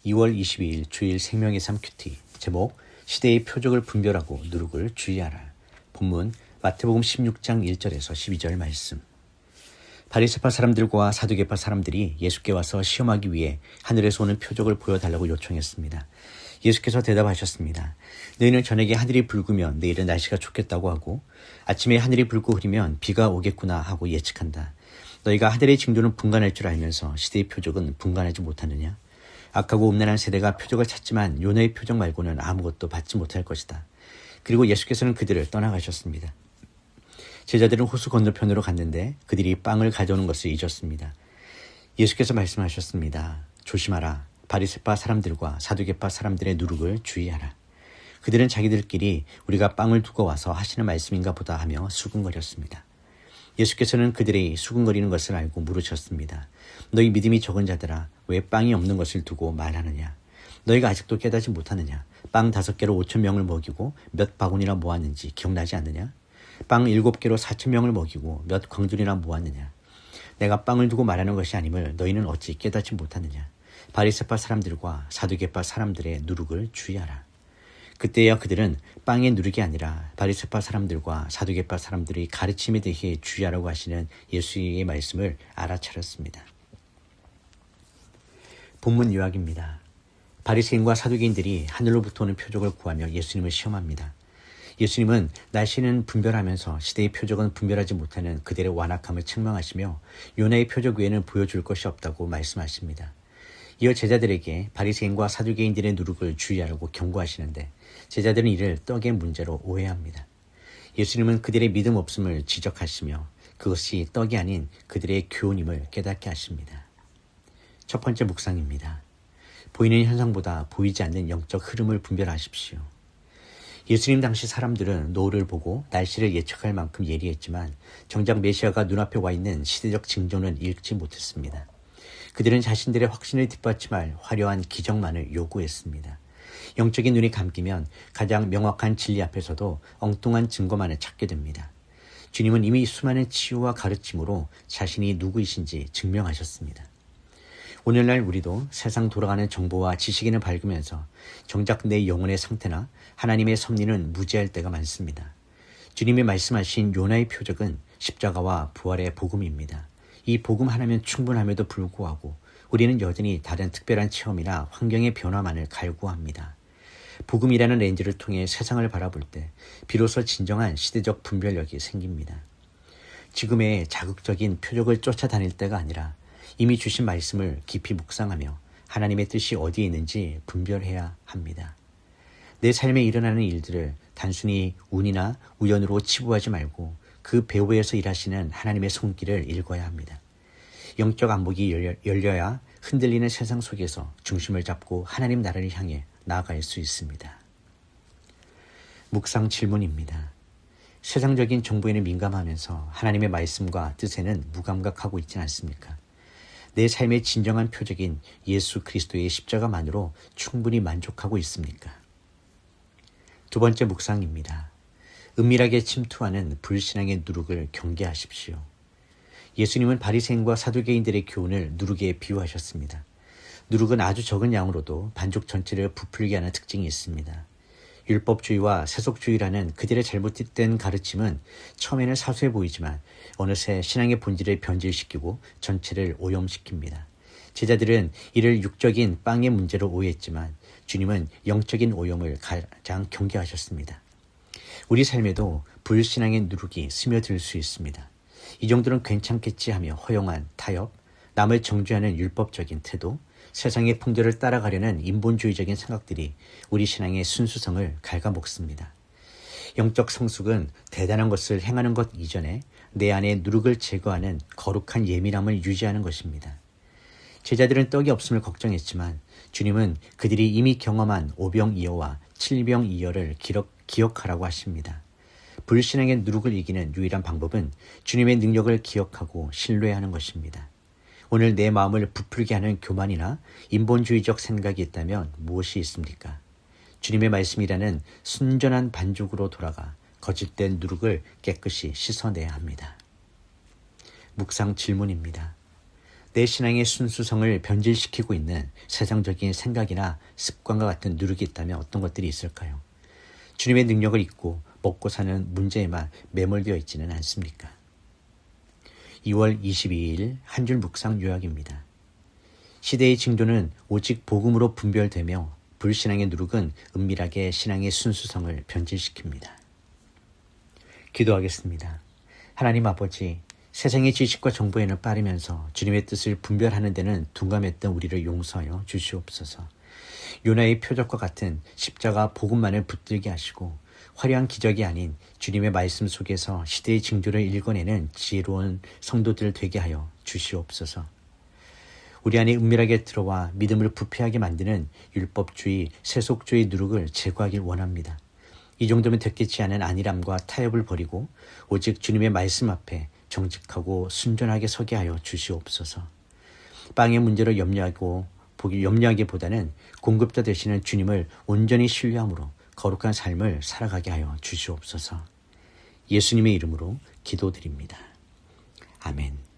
2월 22일 주일 생명의 삶 큐티 제목 시대의 표적을 분별하고 누룩을 주의하라. 본문 마태복음 16장 1절에서 12절 말씀. 바리새파 사람들과 사두개파 사람들이 예수께 와서 시험하기 위해 하늘에서 오는 표적을 보여달라고 요청했습니다. 예수께서 대답하셨습니다. 너희는 저녁에 하늘이 붉으면 내일은 날씨가 좋겠다고 하고 아침에 하늘이 붉고 흐리면 비가 오겠구나 하고 예측한다. 너희가 하늘의 징조는 분간할 줄 알면서 시대의 표적은 분간하지 못하느냐? 악하고 음란한 세대가 표적을 찾지만 요나의 표적 말고는 아무것도 받지 못할 것이다. 그리고 예수께서는 그들을 떠나가셨습니다. 제자들은 호수 건너편으로 갔는데 그들이 빵을 가져오는 것을 잊었습니다. 예수께서 말씀하셨습니다. 조심하라. 바리새파 사람들과 사두개파 사람들의 누룩을 주의하라. 그들은 자기들끼리 우리가 빵을 두고 와서 하시는 말씀인가 보다 하며 수군거렸습니다. 예수께서는 그들의 수군거리는 것을 알고 물으셨습니다. 너희 믿음이 적은 자들아, 왜 빵이 없는 것을 두고 말하느냐? 너희가 아직도 깨닫지 못하느냐? 빵 5개로 5,000명을 먹이고 몇 바구니나 모았는지 기억나지 않느냐? 빵 7개로 4,000명을 먹이고 몇 광준이나 모았느냐? 내가 빵을 두고 말하는 것이 아님을 너희는 어찌 깨닫지 못하느냐? 바리새파 사람들과 사두개파 사람들의 누룩을 주의하라. 그때야 그들은 빵의 누룩이 아니라 바리새파 사람들과 사두개파 사람들의 가르침에 대해 주의하라고 하시는 예수의 말씀을 알아차렸습니다. 본문 요약입니다. 바리새인과 사두개인들이 하늘로부터 오는 표적을 구하며 예수님을 시험합니다. 예수님은 날씨는 분별하면서 시대의 표적은 분별하지 못하는 그들의 완악함을 책망하시며 요나의 표적 외에는 보여줄 것이 없다고 말씀하십니다. 이어 제자들에게 바리새인과 사두개인들의 누룩을 주의하라고 경고하시는데 제자들은 이를 떡의 문제로 오해합니다. 예수님은 그들의 믿음 없음을 지적하시며 그것이 떡이 아닌 그들의 교훈임을 깨닫게 하십니다. 첫 번째 묵상입니다. 보이는 현상보다 보이지 않는 영적 흐름을 분별하십시오. 예수님 당시 사람들은 노을을 보고 날씨를 예측할 만큼 예리했지만 정작 메시아가 눈앞에 와 있는 시대적 징조는 읽지 못했습니다. 그들은 자신들의 확신을 뒷받침할 화려한 기적만을 요구했습니다. 영적인 눈이 감기면 가장 명확한 진리 앞에서도 엉뚱한 증거만을 찾게 됩니다. 주님은 이미 수많은 치유와 가르침으로 자신이 누구이신지 증명하셨습니다. 오늘날 우리도 세상 돌아가는 정보와 지식인을 밝으면서 정작 내 영혼의 상태나 하나님의 섭리는 무지할 때가 많습니다. 주님이 말씀하신 요나의 표적은 십자가와 부활의 복음입니다. 이 복음 하나면 충분함에도 불구하고 우리는 여전히 다른 특별한 체험이나 환경의 변화만을 갈구합니다. 복음이라는 렌즈를 통해 세상을 바라볼 때 비로소 진정한 시대적 분별력이 생깁니다. 지금의 자극적인 표적을 쫓아다닐 때가 아니라 이미 주신 말씀을 깊이 묵상하며 하나님의 뜻이 어디에 있는지 분별해야 합니다. 내 삶에 일어나는 일들을 단순히 운이나 우연으로 치부하지 말고 그 배후에서 일하시는 하나님의 손길을 읽어야 합니다. 영적 안목이 열려야 흔들리는 세상 속에서 중심을 잡고 하나님 나라를 향해 나아갈 수 있습니다. 묵상 질문입니다. 세상적인 정보에는 민감하면서 하나님의 말씀과 뜻에는 무감각하고 있지 않습니까? 내 삶의 진정한 표적인 예수 그리스도의 십자가만으로 충분히 만족하고 있습니까? 두 번째 묵상입니다. 은밀하게 침투하는 불신앙의 누룩을 경계하십시오. 예수님은 바리새인과 사두개인들의 교훈을 누룩에 비유하셨습니다. 누룩은 아주 적은 양으로도 반죽 전체를 부풀게 하는 특징이 있습니다. 율법주의와 세속주의라는 그들의 잘못된 가르침은 처음에는 사소해 보이지만 어느새 신앙의 본질을 변질시키고 전체를 오염시킵니다. 제자들은 이를 육적인 빵의 문제로 오해했지만 주님은 영적인 오염을 가장 경계하셨습니다. 우리 삶에도 불신앙의 누룩이 스며들 수 있습니다. 이 정도는 괜찮겠지 하며 허용한 타협, 남을 정죄하는 율법적인 태도, 세상의 풍조를 따라가려는 인본주의적인 생각들이 우리 신앙의 순수성을 갉아먹습니다. 영적 성숙은 대단한 것을 행하는 것 이전에 내 안에 누룩을 제거하는 거룩한 예민함을 유지하는 것입니다. 제자들은 떡이 없음을 걱정했지만 주님은 그들이 이미 경험한 오병이어와 칠병이어를 기억하라고 하십니다. 불신앙의 누룩을 이기는 유일한 방법은 주님의 능력을 기억하고 신뢰하는 것입니다. 오늘 내 마음을 부풀게 하는 교만이나 인본주의적 생각이 있다면 무엇이 있습니까? 주님의 말씀이라는 순전한 반죽으로 돌아가 거짓된 누룩을 깨끗이 씻어내야 합니다. 묵상 질문입니다. 내 신앙의 순수성을 변질시키고 있는 세상적인 생각이나 습관과 같은 누룩이 있다면 어떤 것들이 있을까요? 주님의 능력을 잊고 먹고 사는 문제에만 매몰되어 있지는 않습니까? 2월 22일 한 줄 묵상 요약입니다. 시대의 징조는 오직 복음으로 분별되며 불신앙의 누룩은 은밀하게 신앙의 순수성을 변질시킵니다. 기도하겠습니다. 하나님 아버지, 세상의 지식과 정보에는 빠르면서 주님의 뜻을 분별하는 데는 둔감했던 우리를 용서하여 주시옵소서. 요나의 표적과 같은 십자가 복음만을 붙들게 하시고 화려한 기적이 아닌 주님의 말씀 속에서 시대의 징조를 읽어내는 지혜로운 성도들 되게 하여 주시옵소서. 우리 안에 은밀하게 들어와 믿음을 부패하게 만드는 율법주의, 세속주의 누룩을 제거하길 원합니다. 이 정도면 됐겠지 않은 안일함과 타협을 버리고 오직 주님의 말씀 앞에 정직하고 순전하게 서게 하여 주시옵소서. 빵의 문제로 염려하기보다는 공급자 되시는 주님을 온전히 신뢰함으로 거룩한 삶을 살아가게 하여 주시옵소서. 예수님의 이름으로 기도드립니다. 아멘.